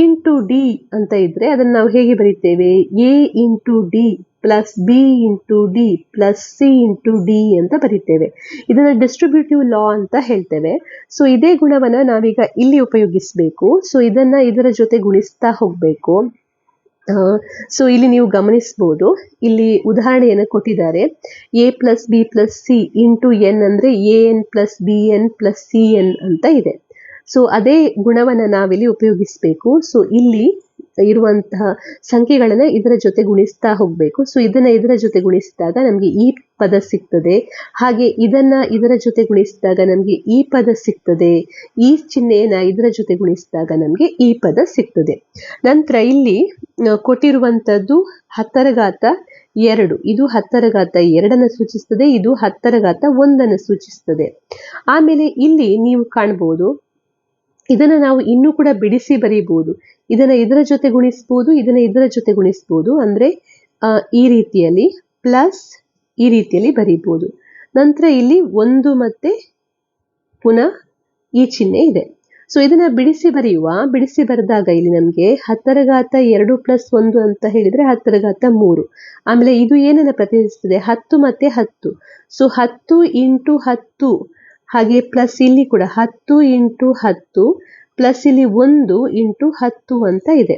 ಇಂಟು ಡಿ ಅಂತ ಇದ್ರೆ ಅದನ್ನು ನಾವು ಹೇಗೆ ಬರೀತೇವೆ, A into D plus B into D plus C into D ಅಂತ ಬರೀತೇವೆ. ಇದನ್ನ ಡಿಸ್ಟ್ರಿಬ್ಯೂಟಿವ್ ಲಾ ಅಂತ ಹೇಳ್ತೇವೆ. ಸೊ ಇದೇ ಗುಣವನ್ನ ನಾವೀಗ ಇಲ್ಲಿ ಉಪಯೋಗಿಸಬೇಕು. ಸೊ ಇದನ್ನ ಇದರ ಜೊತೆ ಗುಣಿಸ್ತಾ ಹೋಗ್ಬೇಕು. ಸೊ ಇಲ್ಲಿ ನೀವು ಗಮನಿಸಬಹುದು, ಇಲ್ಲಿ ಉದಾಹರಣೆಯನ್ನು ಕೊಟ್ಟಿದ್ದಾರೆ. A+B+C ಇಂಟು n ಅಂದ್ರೆ AN+BN+CN ಅಂತ ಇದೆ. ಸೊ ಅದೇ ಗುಣವನ್ನು ನಾವಿಲ್ಲಿ ಉಪಯೋಗಿಸಬೇಕು. ಸೊ ಇಲ್ಲಿ ಇರುವಂತಹ ಸಂಖ್ಯೆಗಳನ್ನ ಇದರ ಜೊತೆ ಗುಣಿಸ್ತಾ ಹೋಗ್ಬೇಕು. ಸೊ ಇದನ್ನ ಇದರ ಜೊತೆ ಗುಣಿಸಿದಾಗ ನಮಗೆ ಈ ಪದ ಸಿಗ್ತದೆ. ಹಾಗೆ ಇದನ್ನ ಇದರ ಜೊತೆ ಗುಣಿಸಿದಾಗ ನಮಗೆ ಈ ಪದ ಸಿಗ್ತದೆ. ಈ ಚಿಹ್ನೆಯನ್ನ ಇದರ ಜೊತೆ ಗುಣಿಸಿದಾಗ ನಮಗೆ ಈ ಪದ ಸಿಗ್ತದೆ. ನಂತರ ಇಲ್ಲಿ ಕೊಟ್ಟಿರುವಂತದ್ದು 10⁻2. ಇದು 10⁻2 ಸೂಚಿಸ್ತದೆ, ಇದು 10⁻1 ಸೂಚಿಸ್ತದೆ. ಆಮೇಲೆ ಇಲ್ಲಿ ನೀವು ಕಾಣಬಹುದು, ಇದನ್ನ ನಾವು ಇನ್ನೂ ಕೂಡ ಬಿಡಿಸಿ ಬರೀಬಹುದು. ಇದನ್ನ ಇದರ ಜೊತೆ ಗುಣಿಸಬಹುದು, ಇದನ್ನ ಇದರ ಜೊತೆ ಗುಣಿಸಬಹುದು. ಅಂದ್ರೆ ಈ ರೀತಿಯಲ್ಲಿ ಪ್ಲಸ್ ಈ ರೀತಿಯಲ್ಲಿ ಬರೀಬಹುದು. ನಂತರ ಇಲ್ಲಿ 1 ಮತ್ತೆ ಪುನಃ ಈ ಚಿಹ್ನೆ ಇದೆ. ಸೊ ಇದನ್ನ ಬಿಡಿಸಿ ಬರೆದಾಗ ಇಲ್ಲಿ ನಮಗೆ 10⁻2 ಪ್ಲಸ್ 1 ಅಂತ ಹೇಳಿದ್ರೆ 10⁻3. ಆಮೇಲೆ ಇದು ಏನನ್ನ ಪ್ರತಿನಿಧಿಸ್ತದೆ, 10 ಮತ್ತೆ 10. ಸೊ 10 ಇಂಟು 10 ಹಾಗೆ ಪ್ಲಸ್ ಇಲ್ಲಿ ಕೂಡ 10 ಇಂಟು 10 ಪ್ಲಸ್ ಇಲ್ಲಿ 1 ಇಂಟು 10 ಅಂತ ಇದೆ.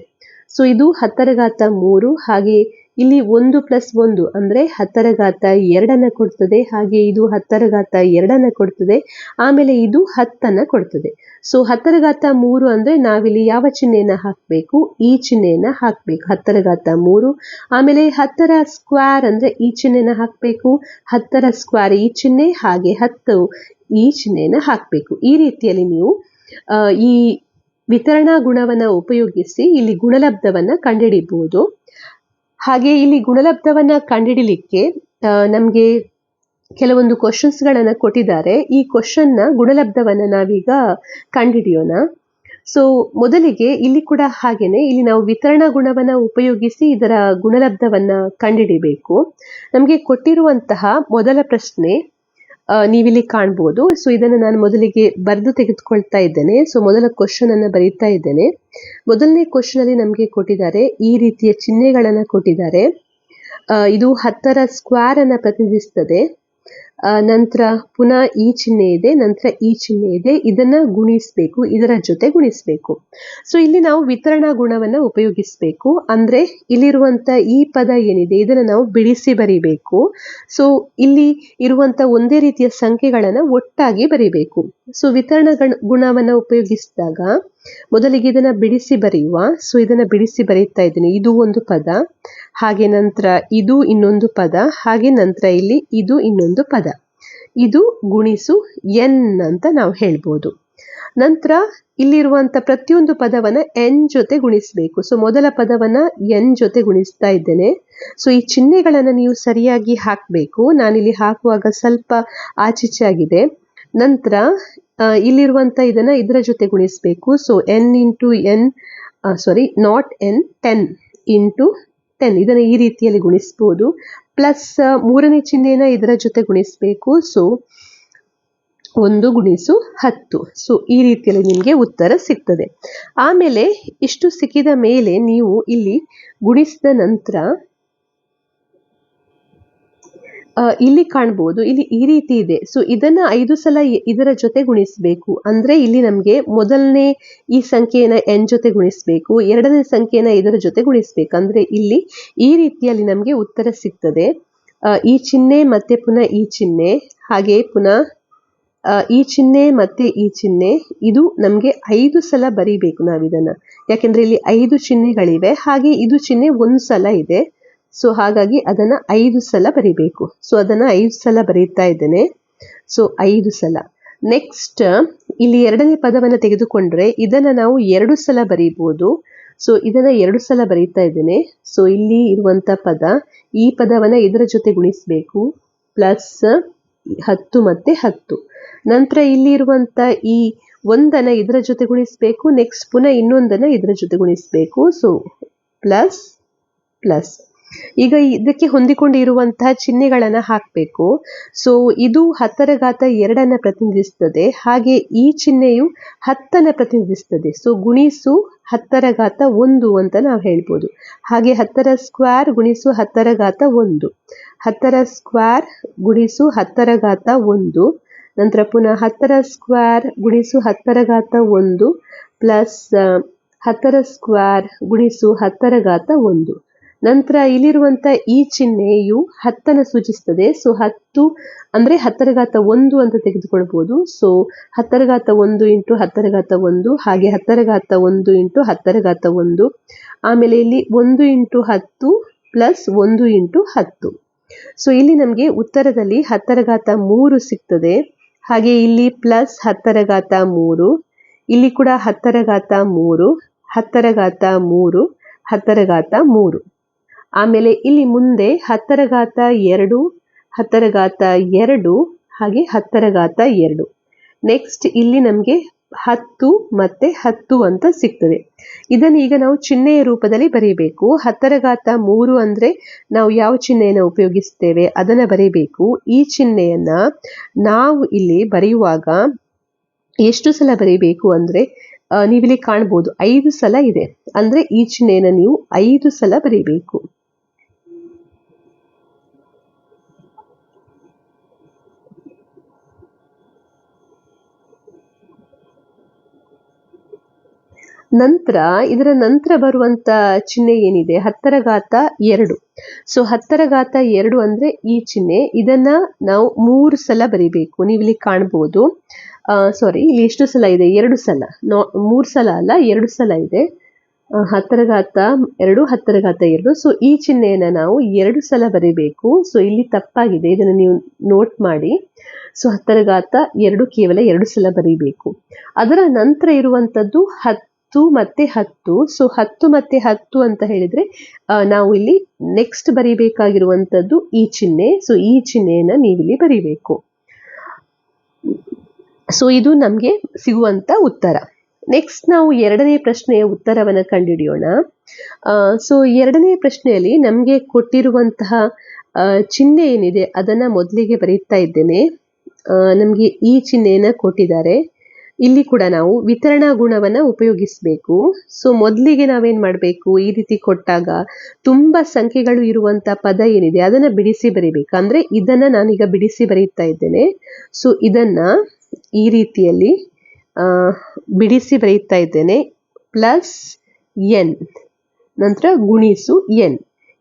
ಸೊ ಇದು 10⁻3. ಹಾಗೆ ಇಲ್ಲಿ 1 ಪ್ಲಸ್ 1 ಅಂದ್ರೆ 10⁻2 ಕೊಡ್ತದೆ. ಹಾಗೆ ಇದು 10⁻2 ಕೊಡ್ತದೆ. ಆಮೇಲೆ ಇದು 10 ಕೊಡ್ತದೆ. ಸೊ 10⁻3 ಅಂದ್ರೆ ನಾವಿಲ್ಲಿ ಯಾವ ಚಿಹ್ನೆಯನ್ನ ಹಾಕಬೇಕು, ಈ ಚಿಹ್ನೆಯನ್ನ ಹಾಕಬೇಕು, 10⁻3. ಆಮೇಲೆ 10ರ ಸ್ಕ್ವೇರ್ ಅಂದ್ರೆ ಈ ಚಿಹ್ನೆನ ಹಾಕಬೇಕು, 10ರ ಸ್ಕ್ವೇರ್ ಈ ಚಿಹ್ನೆ, ಹಾಗೆ 10 ಈ ಚಿಹ್ನೆಯನ್ನ ಹಾಕಬೇಕು. ಈ ರೀತಿಯಲ್ಲಿ ನೀವು ಈ ವಿತರಣಾ ಗುಣವನ್ನ ಉಪಯೋಗಿಸಿ ಇಲ್ಲಿ ಗುಣಲಬ್ಧವನ್ನ ಕಂಡುಹಿಡಿಯಬಹುದು. ಹಾಗೆ ಇಲ್ಲಿ ಗುಣಲಬ್ಧವನ್ನ ಕಂಡುಹಿಡಿಲಿಕ್ಕೆ ನಮ್ಗೆ ಕೆಲವೊಂದು ಕ್ವಶನ್ಸ್ ಗಳನ್ನ ಕೊಟ್ಟಿದ್ದಾರೆ. ಈ ಕ್ವಶನ್ನ ಗುಣಲಬ್ಧವನ್ನ ನಾವೀಗ ಕಂಡುಹಿಡಿಯೋಣ. ಸೊ ಮೊದಲಿಗೆ ಇಲ್ಲಿ ಕೂಡ ಹಾಗೇನೆ, ಇಲ್ಲಿ ನಾವು ವಿತರಣಾ ಗುಣವನ್ನ ಉಪಯೋಗಿಸಿ ಇದರ ಗುಣಲಬ್ಧವನ್ನ ಕಂಡುಹಿಡಿಬೇಕು. ನಮ್ಗೆ ಕೊಟ್ಟಿರುವಂತಹ ಮೊದಲ ಪ್ರಶ್ನೆ ನೀವಿಲ್ಲಿ ಕಾಣ್ಬೋದು. ಸೊ ಇದನ್ನು ನಾನು ಮೊದಲಿಗೆ ಬರೆದು ತೆಗೆದುಕೊಳ್ತಾ ಇದ್ದೇನೆ. ಸೊ ಮೊದಲ ಕ್ವಶನ್ ಅನ್ನ ಬರೀತಾ ಇದ್ದೇನೆ. ಮೊದಲನೇ ಕ್ವಶನ್ ಅಲ್ಲಿ ನಮಗೆ ಕೊಟ್ಟಿದ್ದಾರೆ, ಈ ರೀತಿಯ ಚಿಹ್ನೆಗಳನ್ನ ಕೊಟ್ಟಿದ್ದಾರೆ. ಇದು 10ರ ಸ್ಕ್ವೇರ್ ಅನ್ನ ಪ್ರತಿನಿಧಿಸ್ತದೆ. ನಂತರ ಪುನಃ ಈ ಚಿಹ್ನೆ ಇದೆ, ನಂತರ ಈ ಚಿಹ್ನೆ ಇದೆ. ಇದನ್ನ ಗುಣಿಸಬೇಕು, ಇದರ ಜೊತೆ ಗುಣಿಸಬೇಕು. ಸೊ ಇಲ್ಲಿ ನಾವು ವಿತರಣಾ ಗುಣವನ್ನ ಉಪಯೋಗಿಸಬೇಕು. ಅಂದ್ರೆ ಇಲ್ಲಿರುವಂತ ಈ ಪದ ಏನಿದೆ ಇದನ್ನ ನಾವು ಬಿಡಿಸಿ ಬರೀಬೇಕು. ಸೊ ಇಲ್ಲಿ ಇರುವಂತ ಒಂದೇ ರೀತಿಯ ಸಂಖ್ಯೆಗಳನ್ನ ಒಟ್ಟಾಗಿ ಬರೀಬೇಕು. ಸೊ ವಿತರಣಾ ಗುಣವನ್ನ ಉಪಯೋಗಿಸಿದಾಗ ಮೊದಲಿಗೆ ಇದನ್ನ ಬಿಡಿಸಿ ಬರೆಯುವ. ಸೊ ಇದನ್ನ ಬಿಡಿಸಿ ಬರೀತಾ ಇದ್ದೀನಿ. ಇದು ಒಂದು ಪದ, ಹಾಗೆ ನಂತರ ಇದು ಇನ್ನೊಂದು ಪದ, ಹಾಗೆ ನಂತರ ಇಲ್ಲಿ ಇದು ಇನ್ನೊಂದು ಪದ. ಇದು ಗುಣಿಸು n ಅಂತ ನಾವು ಹೇಳ್ಬೋದು. ನಂತರ ಇಲ್ಲಿರುವಂತ ಪ್ರತಿಯೊಂದು ಪದವನ್ನ n ಜೊತೆ ಗುಣಿಸಬೇಕು. ಸೊ ಮೊದಲ ಪದವನ್ನ n ಜೊತೆ ಗುಣಿಸ್ತಾ ಇದ್ದೇನೆ. ಸೊ ಈ ಚಿಹ್ನೆಗಳನ್ನ ನೀವು ಸರಿಯಾಗಿ ಹಾಕಬೇಕು. ನಾನಿಲ್ಲಿ ಹಾಕುವಾಗ ಸ್ವಲ್ಪ ಆಚೀಚೆಯಾಗಿದೆ. ನಂತರ ಇಲ್ಲಿರುವಂತ ಇದನ್ನ ಇದರ ಜೊತೆ ಗುಣಿಸಬೇಕು. So n into n not n 10 into 10 ಇದನ್ನ ಈ ರೀತಿಯಲ್ಲಿ ಗುಣಿಸಬಹುದು. ಪ್ಲಸ್ ಮೂರನೇ ಚಿಹ್ನೆನ ಇದರ ಜೊತೆ ಗುಣಿಸಬೇಕು. ಸೊ 1 ಗುಣಿಸು 10. ಸೊ ಈ ರೀತಿಯಲ್ಲಿ ನಿಮಗೆ ಉತ್ತರ ಸಿಗ್ತದೆ. ಆಮೇಲೆ ಇಷ್ಟು ಸಿಕ್ಕಿದ ಮೇಲೆ ನೀವು ಇಲ್ಲಿ ಗುಣಿಸಿದ ನಂತರ ಇಲ್ಲಿ ಕಾಣ್ಬೋದು, ಇಲ್ಲಿ ಈ ರೀತಿ ಇದೆ. ಸೊ ಇದನ್ನ 5 ಸಲ ಇದರ ಜೊತೆ ಗುಣಿಸಬೇಕು. ಅಂದ್ರೆ ಇಲ್ಲಿ ನಮ್ಗೆ ಮೊದಲನೇ ಈ ಸಂಖ್ಯೆಯನ್ನ n ಜೊತೆ ಗುಣಿಸಬೇಕು, ಎರಡನೇ ಸಂಖ್ಯೆಯನ್ನ ಇದರ ಜೊತೆ ಗುಣಿಸಬೇಕು. ಅಂದ್ರೆ ಇಲ್ಲಿ ಈ ರೀತಿಯಲ್ಲಿ ನಮ್ಗೆ ಉತ್ತರ ಸಿಗ್ತದೆ. ಈ ಚಿಹ್ನೆ ಮತ್ತೆ ಪುನಃ ಈ ಚಿಹ್ನೆ, ಹಾಗೆ ಪುನಃ ಈ ಚಿಹ್ನೆ ಮತ್ತೆ ಈ ಚಿಹ್ನೆ, ಇದು ನಮ್ಗೆ 5 ಸಲ ಬರೀಬೇಕು ನಾವಿದನ್ನ. ಯಾಕೆಂದ್ರೆ ಇಲ್ಲಿ 5 ಚಿಹ್ನೆಗಳಿವೆ, ಹಾಗೆ ಇದು ಚಿಹ್ನೆ 1 ಸಲ ಇದೆ. ಸೊ ಹಾಗಾಗಿ ಅದನ್ನ 5 ಸಲ ಬರಿಬೇಕು. ಸೊ ಅದನ್ನ 5 ಸಲ ಬರೀತಾ ಇದ್ದೇನೆ. ಸೊ 5 ಸಲ. ನೆಕ್ಸ್ಟ್ ಇಲ್ಲಿ ಎರಡನೇ ಪದವನ್ನ ತೆಗೆದುಕೊಂಡ್ರೆ ಇದನ್ನ ನಾವು 2 ಸಲ ಬರೀಬಹುದು. ಸೊ ಇದನ್ನ 2 ಸಲ ಬರೀತಾ ಇದ್ದೇನೆ. ಸೊ ಇಲ್ಲಿ ಇರುವಂತ ಪದ, ಈ ಪದವನ್ನ ಇದರ ಜೊತೆ ಗುಣಿಸಬೇಕು, ಪ್ಲಸ್ 10 ಮತ್ತೆ 10. ನಂತರ ಇಲ್ಲಿ ಇರುವಂತ ಈ ಒಂದನ್ನ ಇದರ ಜೊತೆ ಗುಣಿಸಬೇಕು, ನೆಕ್ಸ್ಟ್ ಪುನಃ ಇನ್ನೊಂದನ್ನ ಇದರ ಜೊತೆ ಗುಣಿಸಬೇಕು. So plus plus. ಈಗ ಇದಕ್ಕೆ ಹೊಂದಿಕೊಂಡಿರುವಂತಹ ಚಿಹ್ನೆಗಳನ್ನ ಹಾಕಬೇಕು. ಸೊ ಇದು 10⁻2 ಪ್ರತಿನಿಧಿಸ್ತದೆ, ಹಾಗೆ ಈ ಚಿಹ್ನೆಯು 10 ಪ್ರತಿನಿಧಿಸ್ತದೆ. ಸೊ ಗುಣಿಸು 10⁻1 ಅಂತ ನಾವು ಹೇಳ್ಬೋದು. ಹಾಗೆ 10 ಸ್ಕ್ವೇರ್ ಗುಣಿಸು 10⁻1, 10 ಸ್ಕ್ವೇರ್ ಗುಣಿಸು 10⁻1, ನಂತರ ಪುನಃ 10 ಸ್ಕ್ವೇರ್ ಗುಣಿಸು 10⁻1 ಪ್ಲಸ್ 10 ಸ್ಕ್ವೇರ್ ಗುಣಿಸು 10⁻1. ನಂತರ ಇಲ್ಲಿರುವಂತ ಈ ಚಿಹ್ನೆಯು 10 ಸೂಚಿಸ್ತದೆ. ಸೊ 10 ಅಂದ್ರೆ 10⁻1 ಅಂತ ತೆಗೆದುಕೊಳ್ಬಹುದು. ಸೊ 10⁻1 ಇಂಟು 10⁻1, ಹಾಗೆ 10⁻1 ಇಂಟು 10⁻1, ಆಮೇಲೆ ಇಲ್ಲಿ 1 ಇಂಟು 10 ಪ್ಲಸ್ 1 ಇಂಟು 10. ಸೊ ಇಲ್ಲಿ ನಮಗೆ ಉತ್ತರದಲ್ಲಿ 10⁻3 ಸಿಗ್ತದೆ. ಹಾಗೆ ಇಲ್ಲಿ ಪ್ಲಸ್ 10⁻3, ಇಲ್ಲಿ ಕೂಡ 10⁻3, 10⁻3, 10⁻3. ಆಮೇಲೆ ಇಲ್ಲಿ ಮುಂದೆ 10⁻2, 10⁻2, ಹಾಗೆ 10⁻2. ನೆಕ್ಸ್ಟ್ ಇಲ್ಲಿ ನಮಗೆ 10 ಮತ್ತೆ 10 ಅಂತ ಸಿಗ್ತದೆ. ಇದನ್ನ ಈಗ ನಾವು ಚಿಹ್ನೆಯ ರೂಪದಲ್ಲಿ ಬರೀಬೇಕು. 10⁻3 ಅಂದ್ರೆ ನಾವು ಯಾವ ಚಿಹ್ನೆಯನ್ನ ಉಪಯೋಗಿಸ್ತೇವೆ ಅದನ್ನ ಬರೀಬೇಕು. ಈ ಚಿಹ್ನೆಯನ್ನ ನಾವು ಇಲ್ಲಿ ಬರೆಯುವಾಗ ಎಷ್ಟು ಸಲ ಬರೀಬೇಕು ಅಂದ್ರೆ ನೀವಿಲ್ಲಿ ಕಾಣ್ಬೋದು 5 ಸಲ ಇದೆ. ಅಂದ್ರೆ ಈ ಚಿಹ್ನೆಯನ್ನ ನೀವು 5 ಸಲ ಬರೀಬೇಕು. ನಂತರ ಇದರ ನಂತರ ಬರುವಂತ ಚಿಹ್ನೆ ಏನಿದೆ 10⁻2. ಸೊ 10⁻2 ಅಂದ್ರೆ ಈ ಚಿಹ್ನೆ, ಇದನ್ನ ನಾವು 3 ಸಲ ಬರಿಬೇಕು. ನೀವು ಇಲ್ಲಿ ಕಾಣ್ಬೋದು. ಸಾರಿ, ಇಲ್ಲಿ ಎಷ್ಟು ಸಲ ಇದೆ? 2 ಸಲ. 3 ಸಲ ಅಲ್ಲ, 2 ಸಲ ಇದೆ. 10⁻2, 10⁻2. ಸೊ ಈ ಚಿಹ್ನೆಯನ್ನ ನಾವು 2 ಸಲ ಬರಿಬೇಕು. ಸೊ ಇಲ್ಲಿ ತಪ್ಪಾಗಿದೆ, ಇದನ್ನು ನೀವು ನೋಟ್ ಮಾಡಿ. ಸೊ 10⁻2 ಕೇವಲ 2 ಸಲ ಬರೀಬೇಕು. ಅದರ ನಂತರ ಇರುವಂತದ್ದು 10 ಮತ್ತೆ 10. ಸೊ 10 ಮತ್ತೆ 10 ಅಂತ ಹೇಳಿದ್ರೆ ನಾವು ಇಲ್ಲಿ ನೆಕ್ಸ್ಟ್ ಬರೀಬೇಕಾಗಿರುವಂತದ್ದು ಈ ಚಿಹ್ನೆ. ಸೊ ಈ ಚಿಹ್ನೆಯನ್ನ ನೀವಿಲ್ಲಿ ಬರೀಬೇಕು. ಸೊ ಇದು ನಮ್ಗೆ ಸಿಗುವಂತ ಉತ್ತರ. ನೆಕ್ಸ್ಟ್ ನಾವು ಎರಡನೇ ಪ್ರಶ್ನೆಯ ಉತ್ತರವನ್ನ ಕಂಡುಹಿಡಿಯೋಣ. ಸೊ ಎರಡನೇ ಪ್ರಶ್ನೆಯಲ್ಲಿ ನಮ್ಗೆ ಕೊಟ್ಟಿರುವಂತಹ ಚಿಹ್ನೆ ಏನಿದೆ ಅದನ್ನ ಮೊದಲಿಗೆ ಬರೀತಾ ಇದ್ದೇನೆ. ನಮ್ಗೆ ಈ ಚಿಹ್ನೆಯನ್ನ ಕೊಟ್ಟಿದ್ದಾರೆ. ಇಲ್ಲಿ ಕೂಡ ನಾವು ವಿತರಣಾ ಗುಣವನ್ನ ಉಪಯೋಗಿಸಬೇಕು. ಸೊ ಮೊದಲಿಗೆ ನಾವೇನ್ ಮಾಡಬೇಕು, ಈ ರೀತಿ ಕೊಟ್ಟಾಗ ತುಂಬಾ ಸಂಖ್ಯೆಗಳು ಇರುವಂತ ಪದ ಏನಿದೆ ಅದನ್ನ ಬಿಡಿಸಿ ಬರೀಬೇಕು. ಅಂದ್ರೆ ಇದನ್ನ ನಾನೀಗ ಬಿಡಿಸಿ ಬರೀತಾ ಇದ್ದೇನೆ. ಸೊ ಇದನ್ನ ಈ ರೀತಿಯಲ್ಲಿ ಬಿಡಿಸಿ ಬರೀತಾ ಇದ್ದೇನೆ. ಪ್ಲಸ್ n, ನಂತರ ಗುಣಿಸು n.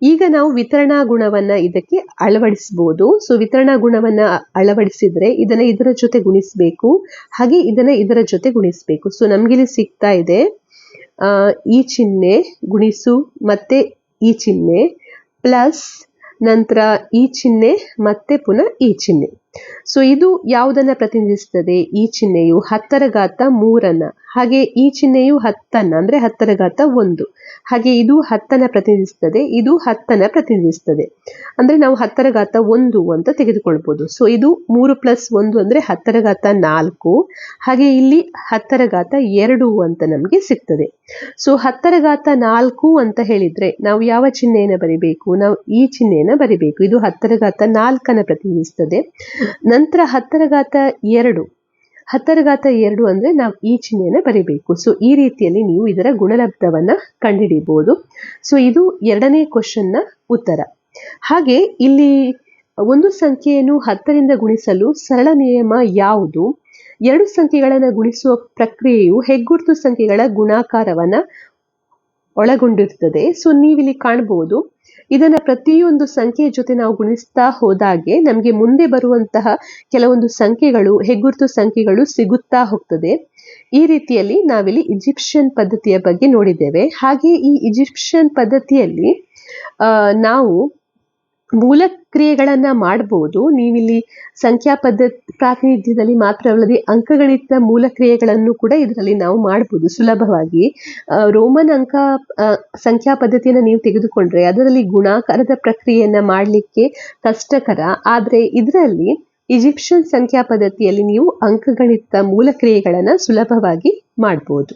ಈಗ ನಾವು ವಿತರಣಾ ಗುಣವನ್ನ ಇದಕ್ಕೆ ಅಳವಡಿಸಬಹುದು. ಸೊ ವಿತರಣಾ ಗುಣವನ್ನ ಅಳವಡಿಸಿದ್ರೆ ಇದನ್ನ ಇದರ ಜೊತೆ ಗುಣಿಸಬೇಕು, ಹಾಗೆ ಇದನ್ನ ಇದರ ಜೊತೆ ಗುಣಿಸಬೇಕು. ಸೊ ನಮ್ಗಿಲ್ಲಿ ಸಿಗ್ತಾ ಇದೆ ಈ ಚಿಹ್ನೆ ಗುಣಿಸು ಮತ್ತೆ ಈ ಚಿಹ್ನೆ ಪ್ಲಸ್ ನಂತರ ಈ ಚಿಹ್ನೆ ಮತ್ತೆ ಪುನಃ ಈ ಚಿಹ್ನೆ. ಸೊ ಇದು ಯಾವುದನ್ನ ಪ್ರತಿನಿಧಿಸ್ತದೆ? ಈ ಚಿಹ್ನೆಯು 10⁻3, ಹಾಗೆ ಈ ಚಿಹ್ನೆಯು 10 ಅಂದ್ರೆ 10⁻1, ಹಾಗೆ ಇದು 10 ಪ್ರತಿನಿಧಿಸ್ತದೆ, ಇದು 10 ಪ್ರತಿನಿಧಿಸ್ತದೆ. ಅಂದ್ರೆ ನಾವು 10⁻1 ಅಂತ ತೆಗೆದುಕೊಳ್ಬಹುದು. ಸೊ ಇದು 3 + 1 ಅಂದ್ರೆ 10⁻4, ಹಾಗೆ ಇಲ್ಲಿ 10⁻2 ಅಂತ ನಮ್ಗೆ ಸಿಗ್ತದೆ. ಸೊ 10⁻4 ಅಂತ ಹೇಳಿದ್ರೆ ನಾವು ಯಾವ ಚಿಹ್ನೆಯನ್ನ ಬರಿಬೇಕು? ನಾವು ಈ ಚಿಹ್ನೆಯನ್ನ ಬರಿಬೇಕು. ಇದು 10⁻4 ಪ್ರತಿನಿಧಿಸ್ತದೆ. ನಂತರ 10⁻2 ಅಂದ್ರೆ ನಾವು ಈ ಚಿಹ್ನೆಯನ್ನ ಬರಿಬೇಕು. ಸೊ ಈ ರೀತಿಯಲ್ಲಿ ನೀವು ಇದರ ಗುಣಲಬ್ಧವನ್ನ ಕಂಡುಹಿಡಿಯಬಹುದು. ಸೊ ಇದು ಎರಡನೇ ಕ್ವಶನ್ನ ಉತ್ತರ. ಹಾಗೆ ಇಲ್ಲಿ ಒಂದು ಸಂಖ್ಯೆಯನ್ನು 10ರಿಂದ ಗುಣಿಸಲು ಸರಳ ನಿಯಮ ಯಾವುದು? ಎರಡು ಸಂಖ್ಯೆಗಳನ್ನು ಗುಣಿಸುವ ಪ್ರಕ್ರಿಯೆಯು ಹೆಗ್ಗುರುತು ಸಂಖ್ಯೆಗಳ ಗುಣಾಕಾರವನ್ನ ಒಳಗೊಂಡಿರುತ್ತದೆ. ಸೊ ನೀವಿಲ್ಲಿ ಕಾಣಬಹುದು, ಇದನ್ನ ಪ್ರತಿಯೊಂದು ಸಂಖ್ಯೆಯ ಜೊತೆ ನಾವು ಗುಣಿಸ್ತಾ ಹೋದಾಗೆ ನಮಗೆ ಮುಂದೆ ಬರುವಂತಹ ಕೆಲವೊಂದು ಸಂಖ್ಯೆಗಳು ಹೆಗ್ಗುರುತು ಸಂಖ್ಯೆಗಳು ಸಿಗುತ್ತಾ ಹೋಗ್ತದೆ. ಈ ರೀತಿಯಲ್ಲಿ ನಾವಿಲ್ಲಿ ಈಜಿಪ್ಷಿಯನ್ ಪದ್ಧತಿಯ ಬಗ್ಗೆ ನೋಡಿದ್ದೇವೆ. ಹಾಗೆ ಈ ಈಜಿಪ್ಷಿಯನ್ ಪದ್ಧತಿಯಲ್ಲಿ ನಾವು ಮೂಲ ಕ್ರಿಯೆಗಳನ್ನ ಮಾಡಬಹುದು. ನೀವಿಲ್ಲಿ ಸಂಖ್ಯಾ ಪ್ರಾತಿನಿಧ್ಯದಲ್ಲಿ ಮಾತ್ರವಲ್ಲದೆ ಅಂಕಗಣಿತ ಮೂಲ ಕ್ರಿಯೆಗಳನ್ನು ಕೂಡ ಇದರಲ್ಲಿ ನಾವು ಮಾಡಬಹುದು ಸುಲಭವಾಗಿ. ರೋಮನ್ ಸಂಖ್ಯಾ ಪದ್ಧತಿಯನ್ನು ನೀವು ತೆಗೆದುಕೊಂಡ್ರೆ ಅದರಲ್ಲಿ ಗುಣಾಕಾರದ ಪ್ರಕ್ರಿಯೆಯನ್ನ ಮಾಡಲಿಕ್ಕೆ ಕಷ್ಟಕರ. ಆದ್ರೆ ಇದರಲ್ಲಿ ಈಜಿಪ್ಷಿಯನ್ ಸಂಖ್ಯಾ ಪದ್ಧತಿಯಲ್ಲಿ ನೀವು ಅಂಕಗಣಿತ ಮೂಲ ಕ್ರಿಯೆಗಳನ್ನ ಸುಲಭವಾಗಿ ಮಾಡಬಹುದು.